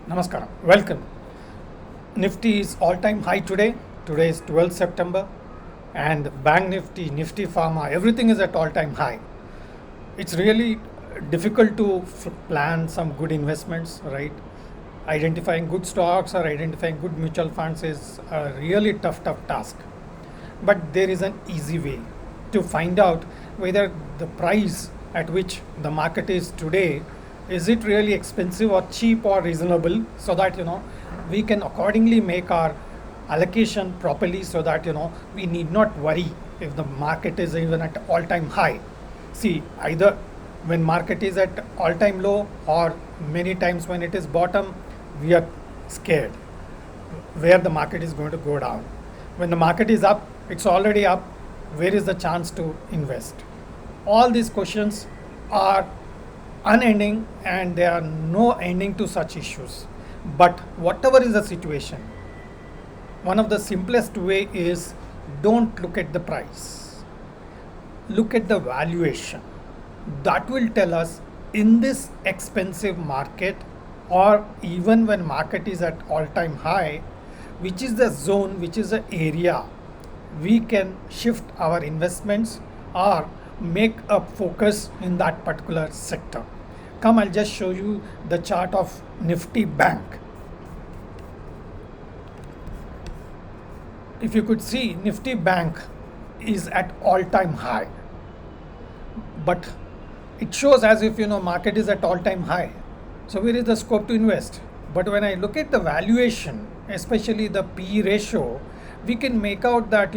Namaskaram. Welcome. Nifty is all-time high today. Today is 12th September, and Bank Nifty, Nifty Pharma, everything is at all-time high. It's really difficult to plan some good investments, right? Identifying good stocks or identifying good mutual funds is a really tough task. But there is an easy way to find out whether the price at which the market is today, is it really expensive or cheap or reasonable, so that we can accordingly make our allocation properly, so that we need not worry if the market is even at all time high. See, either when market is at all time low, or many times when it is bottom, we are scared where the market is going to go down. When the market is up, it's already up, where is the chance to invest? All these questions are unending, and there are no ending to such issues. But whatever is the situation, one of the simplest way is, don't look at the price, look at the valuation. That will tell us, in this expensive market, or even when market is at all time high, which is the zone, which is the area we can shift our investments or make a focus in that particular sector. Come, I'll just show you the chart of Nifty Bank. If you could see, Nifty Bank is at all time high, but it shows as if market is at all time high. So where is the scope to invest? But when I look at the valuation, especially the P ratio, we can make out that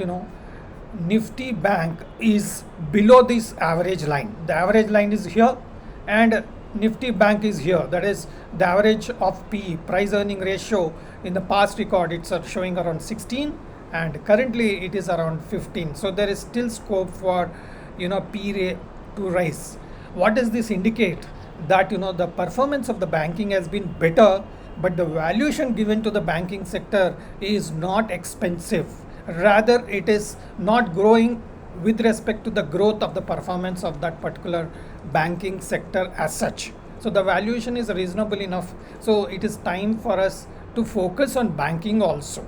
Nifty Bank is below this average line. The average line is here, and Nifty Bank is here. That is the average of P, price earning ratio. In the past record, it's showing around 16, and currently it is around 15. So there is still scope for P to rise. What does this indicate? That the performance of the banking has been better, but the valuation given to the banking sector is not expensive. Rather, it is not growing with respect to the growth of the performance of that particular banking sector as such. So the valuation is reasonable enough. So it is time for us to focus on banking also.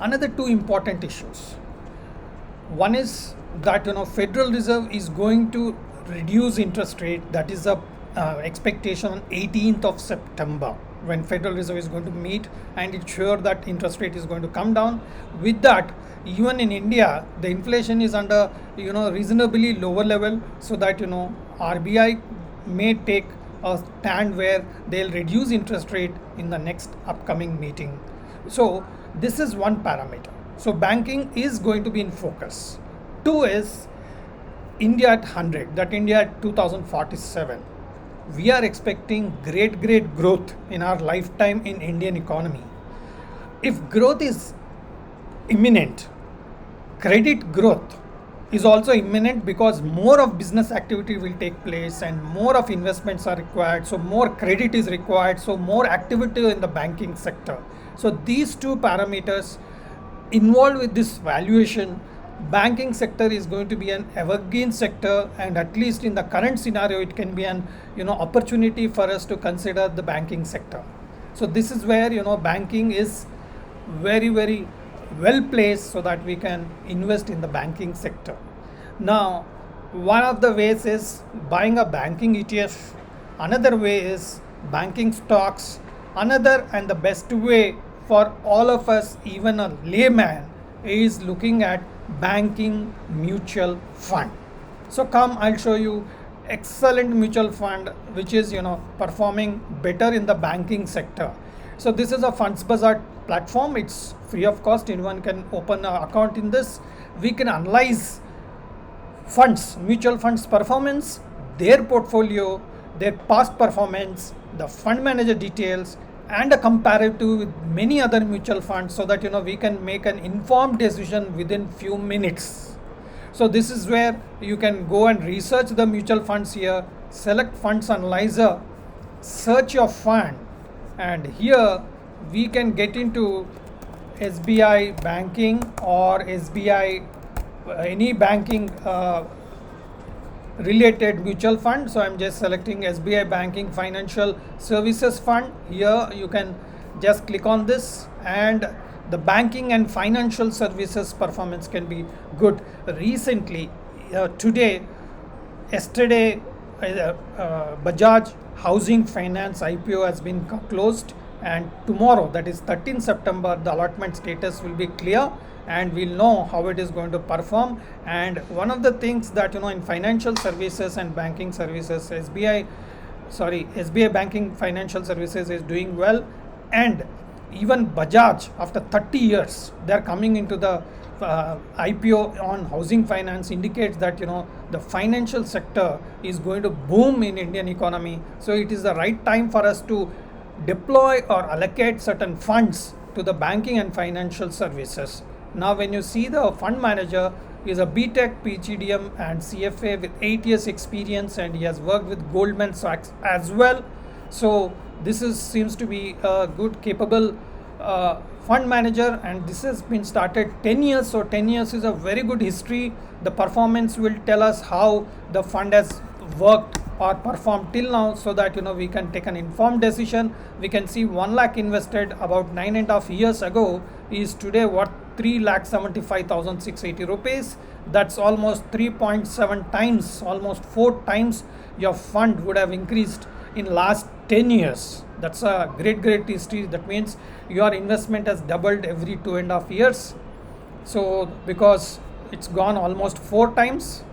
Another two important issues. One is that Federal Reserve is going to reduce interest rate. That is a expectation on 18th of September, when Federal Reserve is going to meet, and it's sure that interest rate is going to come down. With that, even in India, the inflation is under reasonably lower level, so that RBI may take a stand where they'll reduce interest rate in the next upcoming meeting. So this is one parameter. So banking is going to be in focus. Two is India at 100, that India at 2047. We are expecting great growth in our lifetime in Indian economy. If growth is imminent, credit growth is also imminent, because more of business activity will take place and more of investments are required. So more credit is required. So more activity in the banking sector. So these two parameters involved with this valuation, banking sector is going to be an evergreen sector, and at least in the current scenario, it can be an opportunity for us to consider the banking sector. So this is where banking is very well placed, so that we can invest in the banking sector. Now, one of the ways is buying a banking ETF. Another way is banking stocks. Another and the best way for all of us, even a layman, is looking at banking mutual fund. So come, I'll show you excellent mutual fund which is performing better in the banking sector. So this is a Funds Bazaar platform. It's free of cost. Anyone can open an account in this. We can analyze funds, mutual funds performance, their portfolio, their past performance, the fund manager details, and a comparative with many other mutual funds, so that we can make an informed decision within few minutes. So this is where you can go and research the mutual funds here, select funds analyzer, search your fund, and here we can get into SBI banking or SBI any banking related mutual fund. So I'm just selecting SBI Banking Financial Services Fund. Here you can just click on this, and the banking and financial services performance can be good. Recently, yesterday, Bajaj Housing Finance IPO has been closed, and tomorrow, that is 13 September, the allotment status will be clear, and we'll know how it is going to perform. And one of the things that in financial services and banking services, SBI Banking Financial Services is doing well, and even Bajaj, after 30 years, they are coming into the IPO on housing finance, indicates that the financial sector is going to boom in Indian economy. So it is the right time for us to deploy or allocate certain funds to the banking and financial services. Now when you see the fund manager is a BTech, PGDM and CFA with 8 years experience, and he has worked with Goldman Sachs as well. So this seems to be a good capable fund manager, and this has been started 10 years. So 10 years is a very good history. The performance will tell us how the fund has worked or performed till now, so that we can take an informed decision. We can see 1 lakh invested about 9.5 years ago is today worth 3,75,680 rupees. That's almost 3.7 times, almost 4 times your fund would have increased in last 10 years. That's a great history. That means your investment has doubled every 2.5 years. So because it's gone almost 4 times.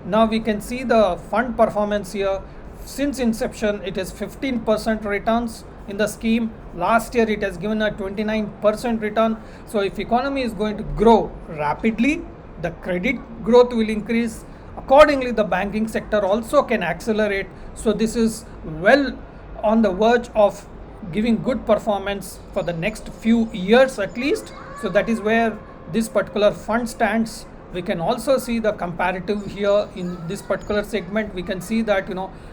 Now we can see the fund performance here. Since inception, it is 15% returns in the scheme. Last year it has given a 29% return. So if economy is going to grow rapidly, the credit growth will increase. Accordingly, the banking sector also can accelerate. So this is well on the verge of giving good performance for the next few years at least. So that is where this particular fund stands. We can also see the comparative here in this particular segment. We can see that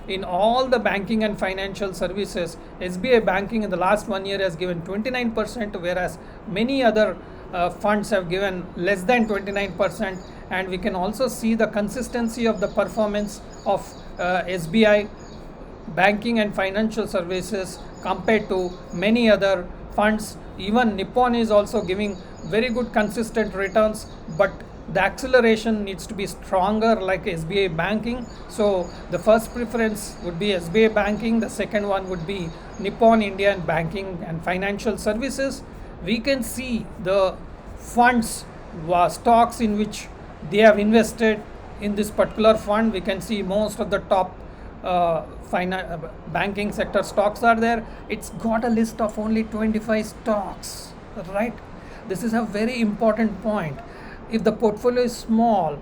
in all the banking and financial services, SBI Banking in the last 1 year has given 29%, whereas many other funds have given less than 29%. And we can also see the consistency of the performance of SBI Banking and Financial Services compared to many other funds. Even Nippon is also giving very good consistent returns, but the acceleration needs to be stronger like SBI Banking. So the first preference would be SBI Banking, the second one would be Nippon Indian Banking and Financial Services. We can see the funds, stocks in which they have invested in this particular fund. We can see most of the top banking sector stocks are there. It's got a list of only 25 stocks, right? This is a very important point. If the portfolio is small,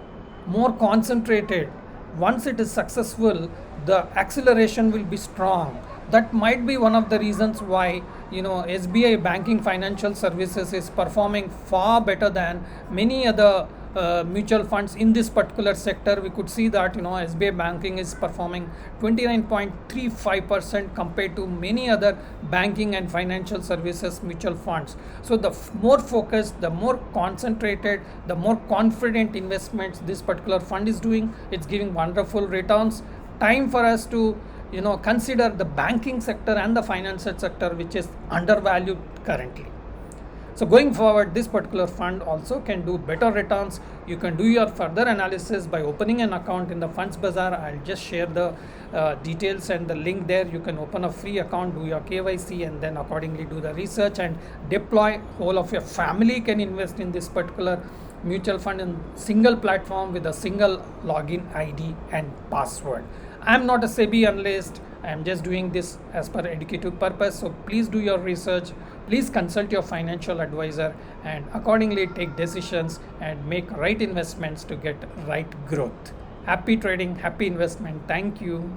more concentrated, once it is successful, the acceleration will be strong. That might be one of the reasons why SBI Banking Financial Services is performing far better than many other mutual funds in this particular sector. We could see that SBI Banking is performing 29.35% compared to many other banking and financial services mutual funds. So the more focused, the more concentrated, the more confident investments this particular fund is doing, it's giving wonderful returns. Time for us to consider the banking sector and the financial sector, which is undervalued currently. So going forward, this particular fund also can do better returns. You can do your further analysis by opening an account in the Funds Bazaar. I'll just share the details and the link there. You can open a free account, do your KYC, and then accordingly do the research and deploy. Whole of your family can invest in this particular mutual fund in single platform with a single login ID and password. I'm not a SEBI analyst. I'm just doing this as per educative purpose. So please do your research. Please consult your financial advisor and accordingly take decisions and make right investments to get right growth. Happy trading, happy investment. Thank you.